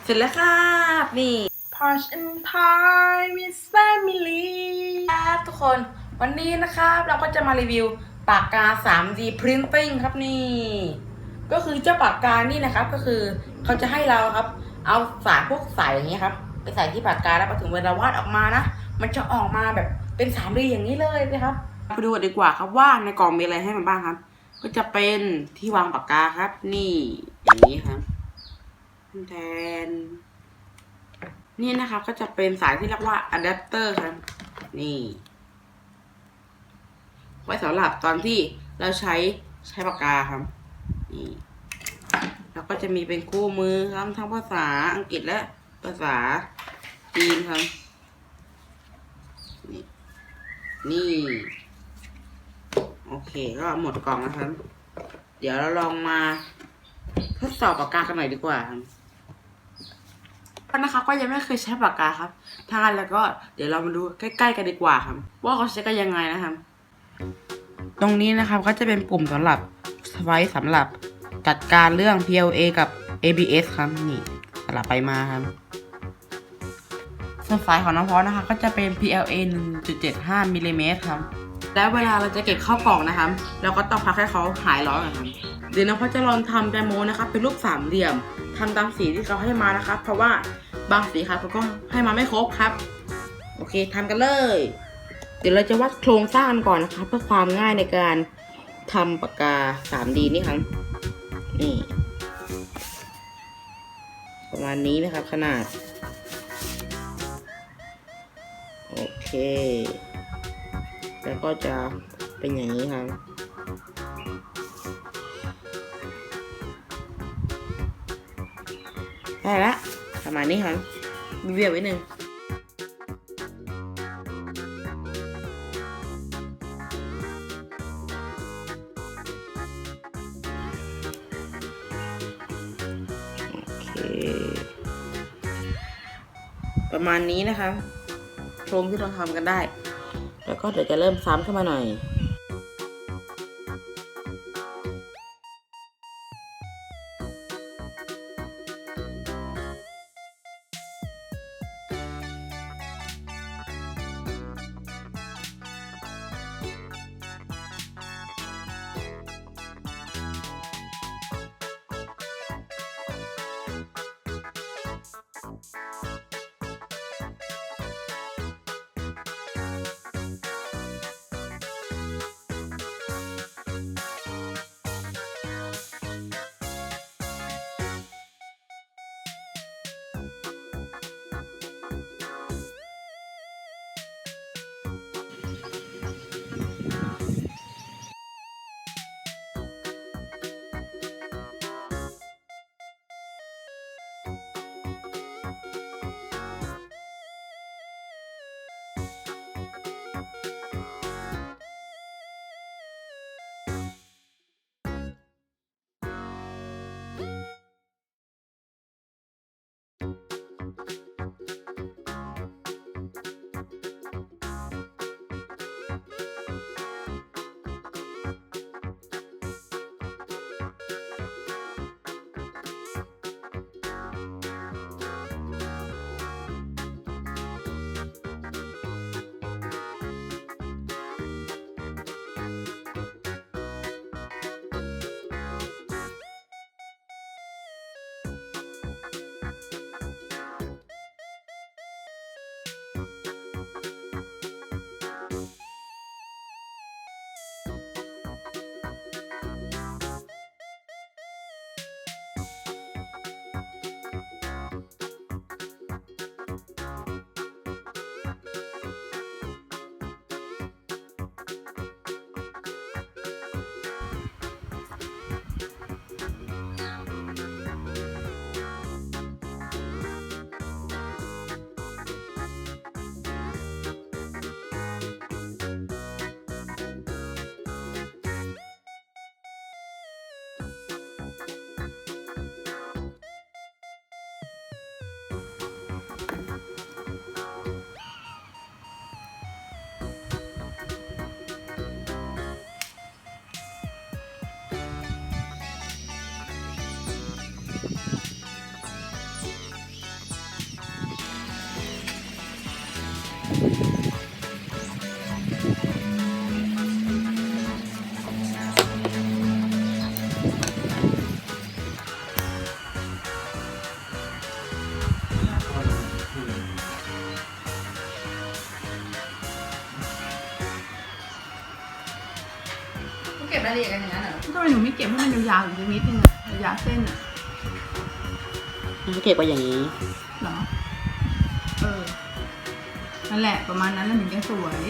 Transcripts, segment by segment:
เสร็จแล้วครับนี่ Punch and Pie with Family ครับทุกคนวันนี้นะครับเราก็จะมารีวิวปากกา 3D Printing ครับนี่ก็คือเจ้าปากกานี่นะครับก็คือเขาจะให้เราครับเอาสารพวกสายอย่างนี้ครับไปใส่ที่ปากกาแล้วพอถึงเวลาวาดออกมานะมันจะออกมาแบบเป็น 3D อย่างนี้เลยนะครับไปดูกันดีกว่าครับว่าในกล่องมีอะไรให้มันบ้างครับก็จะเป็นที่วางปากกาครับนี่อย่างนี้ครับแทนนี่นะครับก็จะเป็นสายที่เรียกว่าอะแดปเตอร์ครับนี่ไว้สำหรับตอนที่เราใช้ปากกาครับนี่แล้วก็จะมีเป็นคู่มือครับทั้งภาษาอังกฤษและภาษาจีนครับนี่โอเคก็หมดกล่องนะครับเดี๋ยวเราลองมาทดสอบปากกากันหน่อยดีกว่าครับนะคะก็ยังไม่เคยใช้ปากกาครับถ้างั้นแล้วก็เดี๋ยวเรามาดูใกล้ๆกันดีกว่าครับว่าเขาใช้กันยังไงนะครับตรงนี้นะครับก็จะเป็นปุ่มสำหรับไว้สำหรับจัดการเรื่อง PLA กับ ABS ครับนี่สลับไปมาครับส่วนสายของน้องพอนะคะก็จะเป็น PLA 1.75 มิลลิเมตรครับแล้วเวลาเราจะเก็บเข้ากล่องนะครับเราก็ต้องพักให้เขาหายร้อนนะครับเดี๋ยวน้องพอจะลองทำแตงโมนะครับเป็นรูปสามเหลี่ยมทำตามสีที่เขาให้มานะครับเพราะว่าบางสีครับเขาก็ให้มาไม่ครบครับโอเคทำกันเลยเดี๋ยวเราจะวาดโครงสร้างกันก่อนนะครับเพื่อความง่ายในการทำปากกา 3D นี่ครับนี่ประมาณนี้นะครับขนาดโอเคแล้วก็จะเป็นอย่างนี้ครับได้แล้วประมาณนี้ครับมีเวียไว้หนึ่งประมาณนี้นะครับโครงที่เราทำกันได้แล้วก็เดี๋ยวจะเริ่มซ้ำขึ้นมาหน่อย รายละเอียดกันอย่างนั้นเหรอ ทำไมหนูไม่เก็บให้มันยาวๆอีกนิดนึงอะยาวเส้นอะ มันเก็บไว้อย่างนี้ เหรอนั่นแหละประมาณนั้นแล้วถึงจะสวย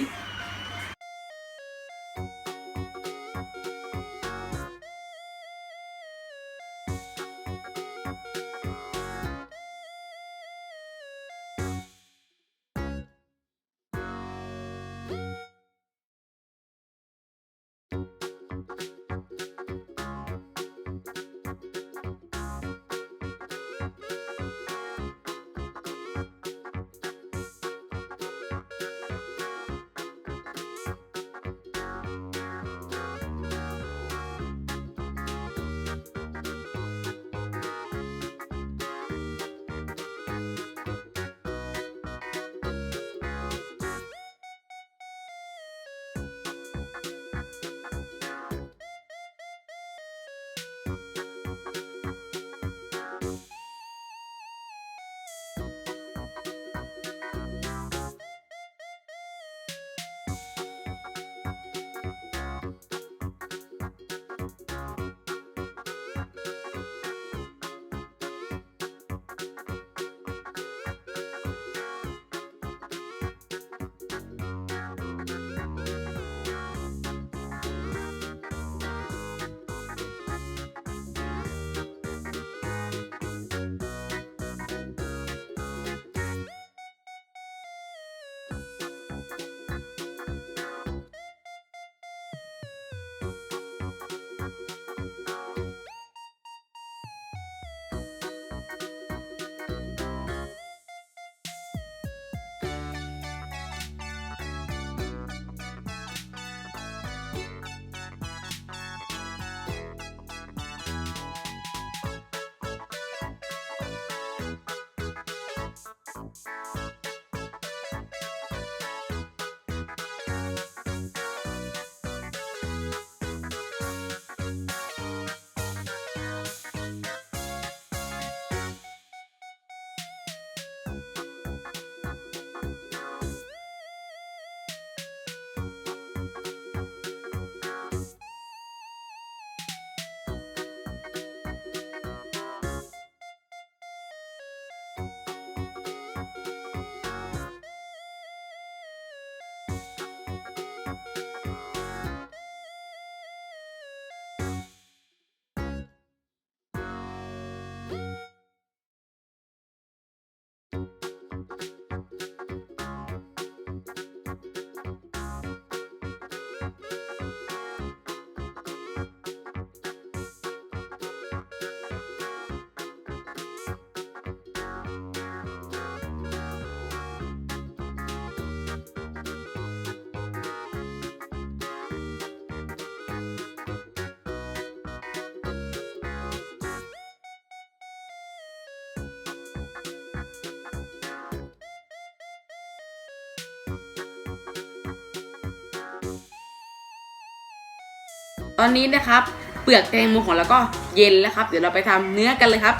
ตอนนี้นะครับเปลือกแตงโมของเราก็เย็นแล้วครับเดี๋ยวเราไปทำเนื้อกันเลยครับ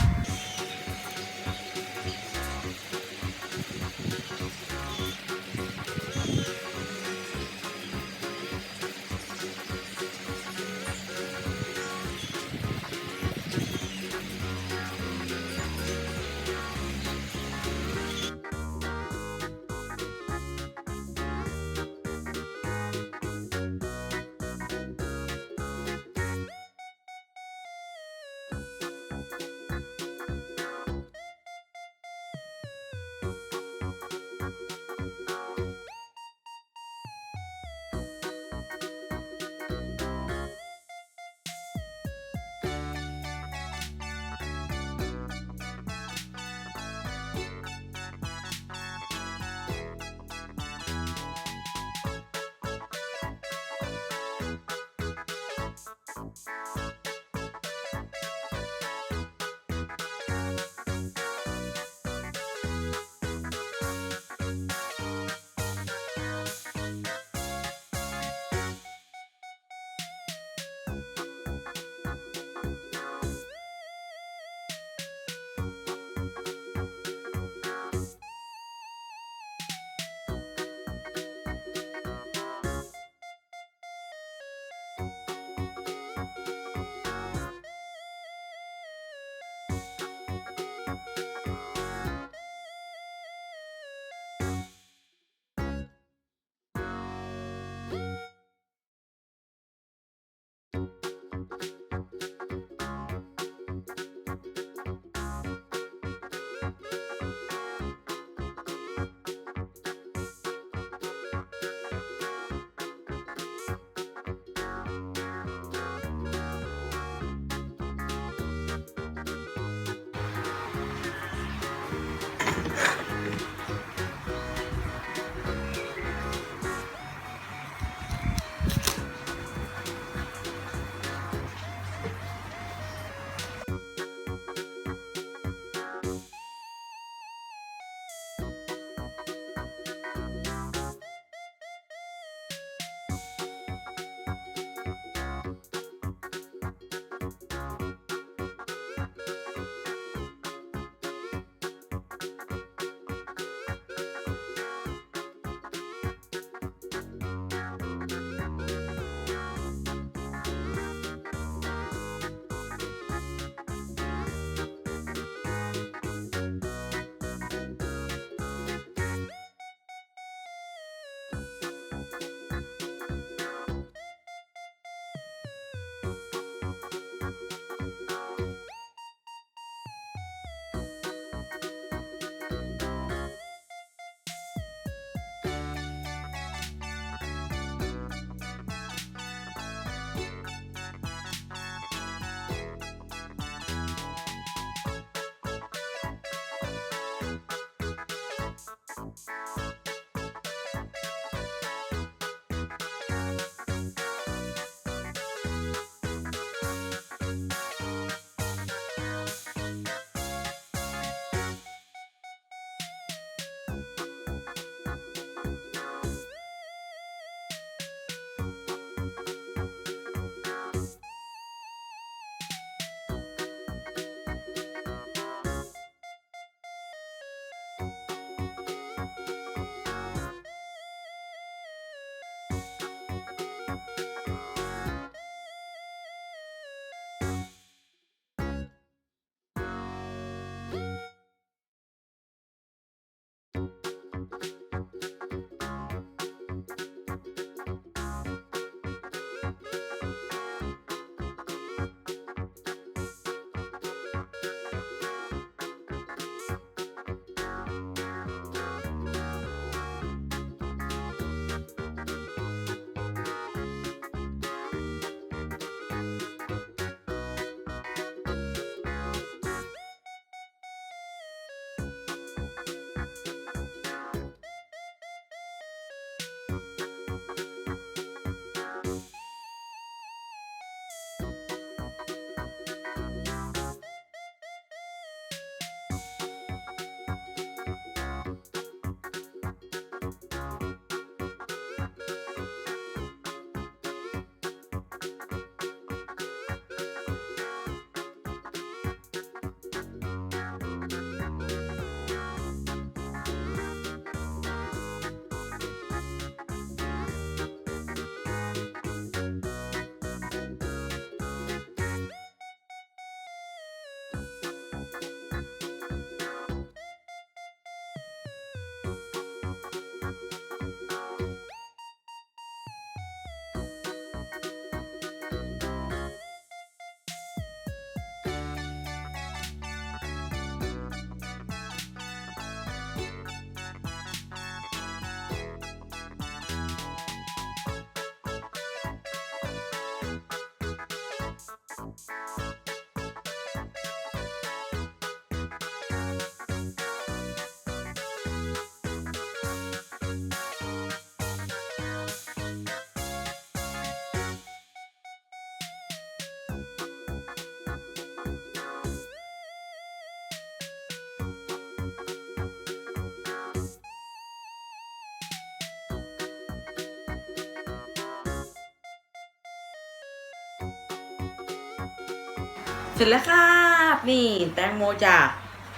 เสร็จแล้วครับนี่แตงโมจาก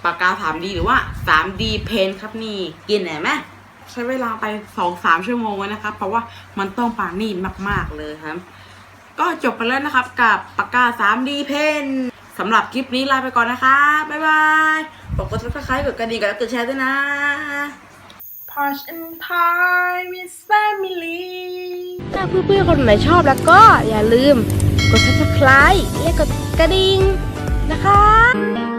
ปากกา 3D หรือว่า 3D Pen ครับนี่กินไหมใช้เวลาไป 2-3 ชั่วโมงนะครับเพราะว่ามันต้องปานีตมากๆเลยครับก็จบไปแล้วนะครับกับปากกา 3D Pen สำหรับคลิปนี้ลาไปก่อนนะครับบ๊ายบายกด subscribe กดกระดิ่งกดแชร์ด้วยนะ Posh and Thai with family ถ้าเพื่อนๆคนไหนชอบแล้วก็อย่าลืมกด subscribe และกดกระดิ่งนะคะ